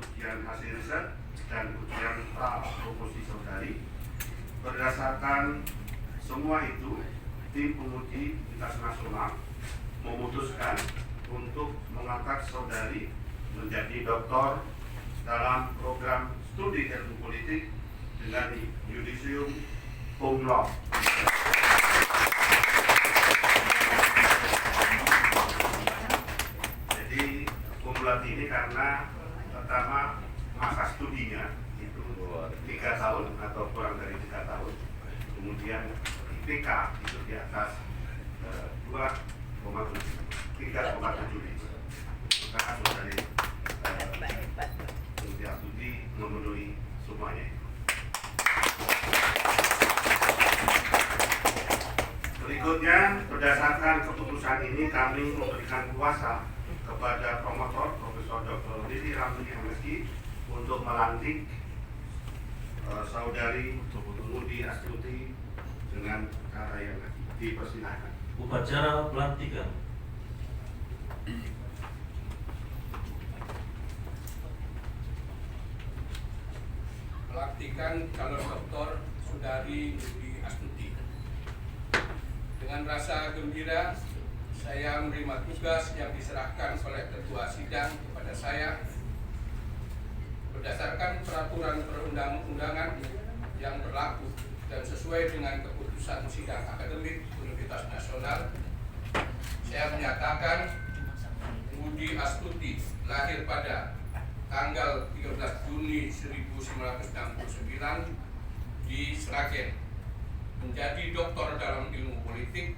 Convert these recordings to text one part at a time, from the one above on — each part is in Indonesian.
ujian hasil riset dan ujian pra promosi saudari. Berdasarkan semua itu, tim penguji lintas nasional memutuskan untuk mengangkat saudari menjadi doktor dalam program studi ilmu politik dengan yudisium cum laude. Jadi cum laude ini karena pertama masa studinya itu 3 tahun atau kurang dari 3 tahun, kemudian IPK itu di atas 3,7 maka saudari Mutia Astuti memenuhi semuanya. Berikutnya, berdasarkan keputusan ini kami memberikan kuasa kepada promotor Profesor Dr. Lili Ramli MSI untuk melantik saudari Mutia Astuti dengan cara yang dipersilakan. Upacara pelantikan. Pelantikan calon doktor saudari Mutia Astuti. Dengan rasa gembira, saya menerima tugas yang diserahkan oleh Ketua Sidang kepada saya berdasarkan peraturan perundang-undangan yang berlaku dan sesuai dengan keputusan Sidang Akademik Universitas Nasional. Saya menyatakan Mutia Astuti lahir pada tanggal 13 Juni 1969 di Sragen, menjadi doktor dalam ilmu politik,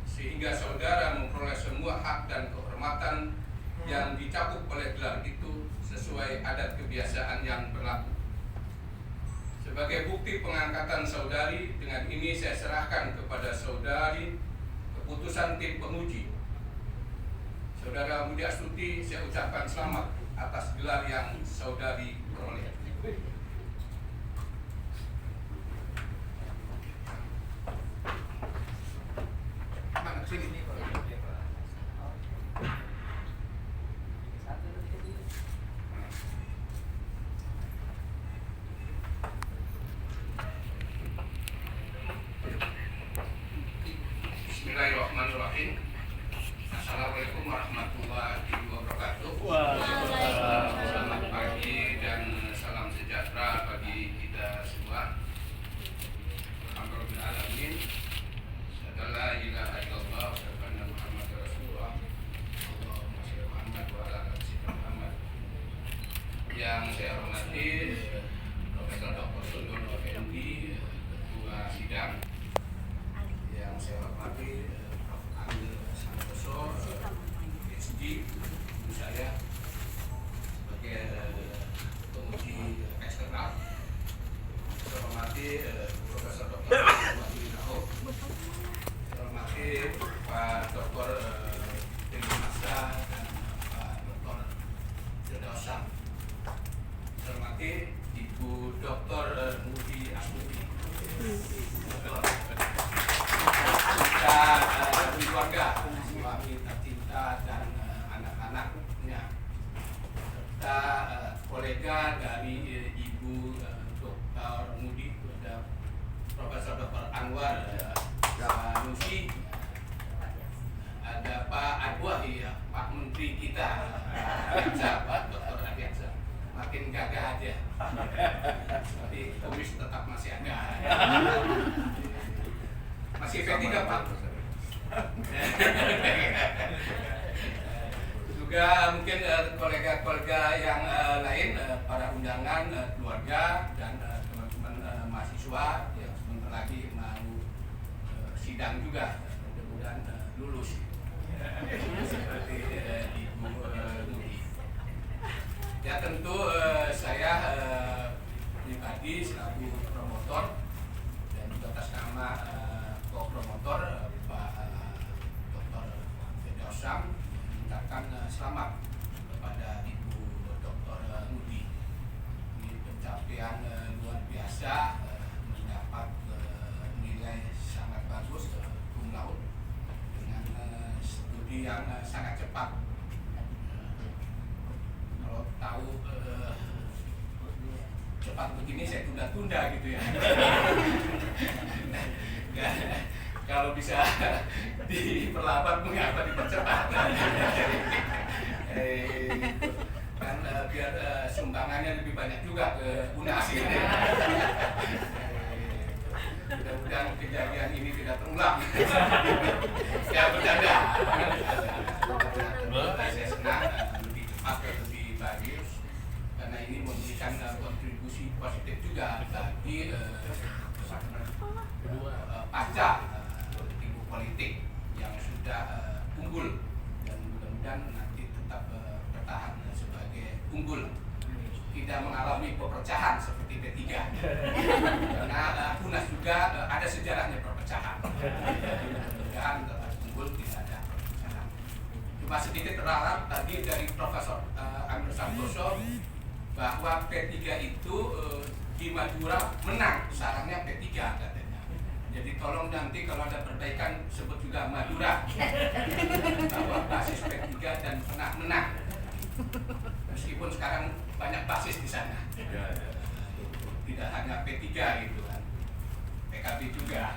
sehingga saudara memperoleh semua hak dan kehormatan yang dicakup oleh gelar itu sesuai adat kebiasaan yang berlaku. Sebagai bukti pengangkatan saudari, dengan ini saya serahkan kepada saudari keputusan tim penguji. Saudara Mutia Astuti, saya ucapkan selamat atas gelar yang saudari peroleh. Bismillahirrahmanirrahim. Assalamualaikum warahmatullahi wabarakatuh. Selamat pagi dan salam sejahtera bagi kita semua. Alhamdulillahirrahmanirrahim. La ilaha illallah wa anna Muhammadar Rasulullah. Allahumma shalli ala Muhammad wa ala ali Muhammad. Yang saya hormati Profesor Dr. Sundono Effendi, Ketua Sidang. Yang saya hormati Prof. Angel Santoso, PhD, ibu saya sebagai penguji eksternal. Saya hormati Profesor Dr. Saya hormati Pak Dr. Deni Masa dan Pak Dr. Jodosan. Saya hormati Ibu Dr. Mutia Astuti. Keluarga, suami tercinta dan anak-anaknya, serta kolega dari Ibu Dr. Mudi, Profesor Dr. Anwar Sanusi, ada Pak Adwahi, Pak Menteri kita, Pak Dr. Adiaksa, makin gagah aja, tapi komis tetap masih ada. Masih P3 Pak. Juga mungkin kolega-kolega yang lain, para undangan, keluarga dan teman-teman mahasiswa yang sebentar lagi mau sidang juga, mudah-mudahan lulus seperti Ibu Muti. Ya tentu saya pribadi selaku promotor dan juga atas nama promotor Pak Dr. Jodosan mengucapkan selamat kepada Ibu Dr. Mudi. Ini pencapaian luar biasa, mendapat nilai sangat bagus, cum laude, dengan studi yang sangat cepat. Kalau tahu cepat begini saya tunda-tunda gitu ya. Kalau bisa diperlambat mengapa dipercepat? Kan biar sumbangannya lebih banyak juga ke UNAS. Mudah-mudahan kejadian ini tidak terulang. Ya bercanda. Saya senang lebih cepat dan lebih bagus karena ini memberikan kontribusi positif juga bagi pasca ibu politik yang sudah unggul dan mudah-mudahan nanti tetap bertahan sebagai unggul, tidak mengalami perpecahan seperti P3 karena UNAS juga ada sejarahnya perpecahan. Mudah-mudahan tetap unggul, tidak ada perpecahan. Cuma sedikit terlarang tadi dari Profesor Andrew Santoso bahwa P3 itu di Madura menang, sarangnya P3 katanya. Jadi tolong nanti kalau ada perbaikan sebut juga Madura bahwa basis P3 dan pernah menang. Meskipun sekarang banyak basis di sana. Tidak hanya P3 gitu kan. PKB juga.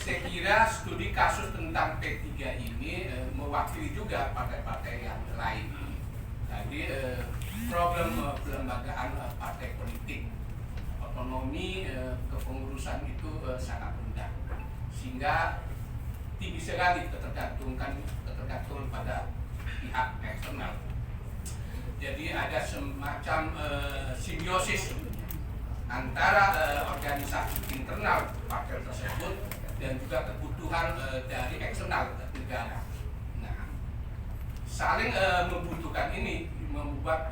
Saya kira studi kasus tentang P3 ini mewakili juga partai-partai yang lain. Jadi problem pelembagaan partai politik, otonomi kepengurusan itu sangat rendah, sehingga tinggi sekali ketergantungan pada pihak eksternal. Jadi ada semacam simbiosis antara organisasi internal partai tersebut dan juga kebutuhan dari eksternal negara. Nah, saling membutuhkan ini membuat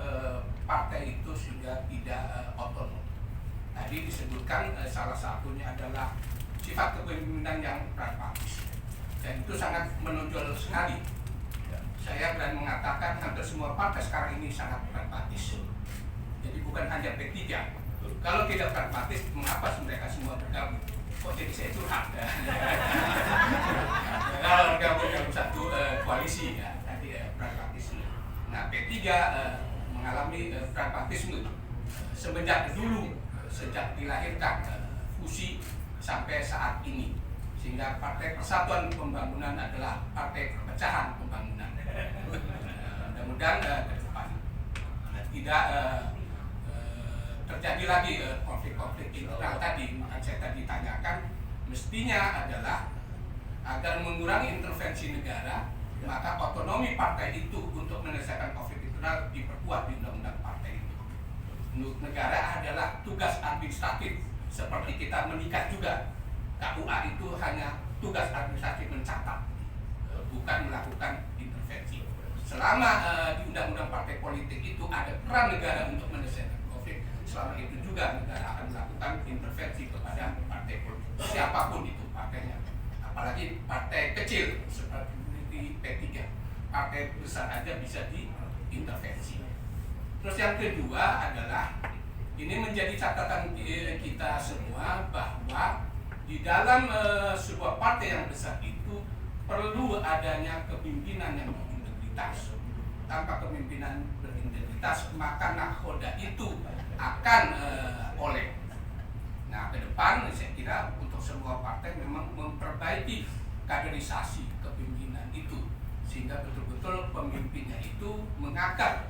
partai itu sehingga tidak otonom. Tadi disebutkan salah satunya adalah sifat kepemimpinan yang pragmatis, dan itu sangat menonjol sekali. Saya berani mengatakan hampir semua partai sekarang ini sangat pragmatis. Jadi bukan hanya P3. Kalau tidak pragmatis, mengapa mereka semua bergabung? Kok jadi saya curhat? Kalau bergabung dalam satu koalisi, ya, tadi pragmatisme. Nah, P3 mengalami pragmatisme semenjak dulu, sejak dilahirkan fusi sampai saat ini, sehingga Partai Persatuan Pembangunan adalah partai perpecahan pembangunan. Mudah-mudahan ke depan tidak terjadi lagi konflik-konflik internal tadi. Maka saya tadi tanyakan, mestinya adalah agar mengurangi intervensi negara, maka otonomi partai itu untuk menyelesaikan konflik internal diperkuat di undang-undang partai itu. Menurut negara adalah tugas administratif, seperti kita menikah juga. KUA itu hanya tugas administratif mencatat, bukan melakukan intervensi. Selama di undang-undang partai politik itu ada peran negara untuk menyelesaikan konflik, selama itu juga negara akan melakukan intervensi kepada partai politik, siapapun itu partainya. Apalagi partai kecil seperti P3, partai besar aja bisa diintervensi. Terus yang kedua adalah, ini menjadi catatan kita semua bahwa di dalam sebuah partai yang besar itu perlu adanya kepemimpinan yang berintegritas. Tanpa kepemimpinan berintegritas, maka nakhoda itu akan oleh. Nah, ke depan saya kira untuk semua partai memang memperbaiki kaderisasi kepemimpinan itu, sehingga betul-betul pemimpinnya itu mengakar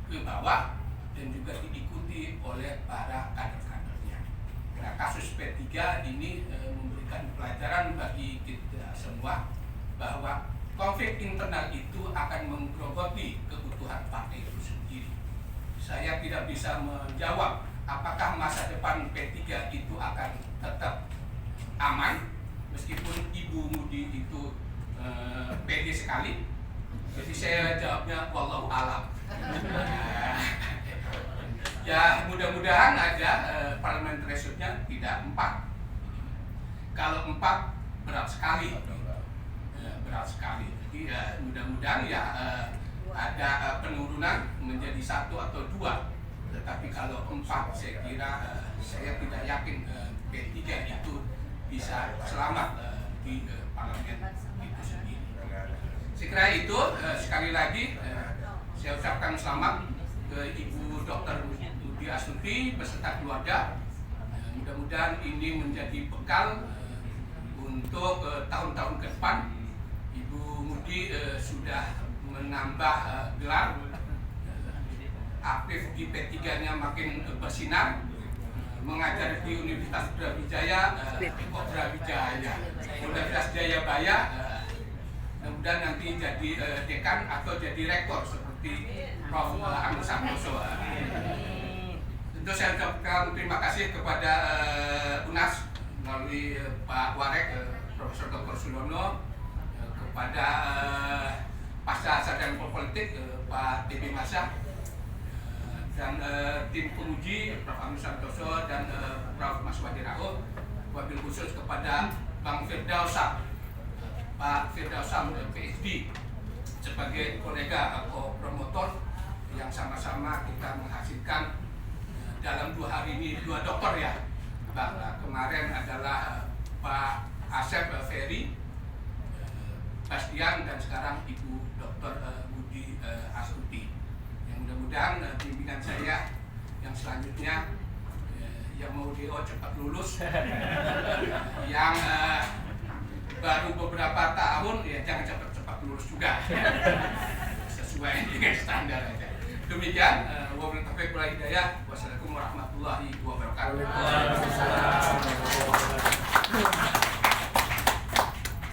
ke bawah dan juga diikuti oleh para kader-kadernya. Nah, kasus P3 ini memberikan pelajaran bagi kita semua bahwa konflik internal itu akan menggerogoti kebutuhan partai itu sendiri. Saya tidak bisa menjawab apakah masa depan P3 itu akan tetap aman meskipun Ibu Mudi itu pede sekali. Jadi saya jawabnya wallahu alam. Ya, mudah-mudahan aja parliamentary threshold-nya tidak 4. Kalau 4 berat sekali. Berat sekali. Jadi mudah-mudahan ya ada penurunan menjadi 1 atau 2. Tetapi kalau 4, saya kira saya tidak yakin P3 itu bisa selamat di parlemen itu sendiri. Saya kira itu sekali lagi saya ucapkan selamat ke Ibu Dr. Mudi Astuti beserta keluarga. Mudah-mudahan ini menjadi bekal untuk tahun-tahun ke depan. Ibu Mudi sudah menambah gelar, aktif di P3-nya makin bersinar, mengajar di Universitas Brawijaya, Universitas Jayabaya, mudah-mudahan nanti jadi dekan atau jadi rektor seperti Prof. Agus Santoso. Tentu saya ucapkan terima kasih kepada UNAS melalui Pak Warek, Profesor Dr. Sulono, kepada Pasca Sarjana Politik Pak TB Masa, dan tim penguji Prof. Agus Santoso dan Prof. Mas Wadi Raud, wabil khusus kepada Bang Firdausam, Pak Firdausam PhD, sebagai kolega atau promotor yang sama-sama kita menghasilkan dalam 2 hari ini 2 dokter ya. Bang, kemarin adalah Pak Asep Ferry Bastian dan sekarang Ibu Dr. Mudi Astuti. Yang mudah-mudahan bimbingan saya yang selanjutnya yang mau DO cepat lulus, yang baru beberapa tahun ya jangan cepat-cepat lulus juga, sesuai dengan standar aja. Demikian, wabillahi taufiq wal hidayah. Wassalamualaikum warahmatullahi wabarakatuh.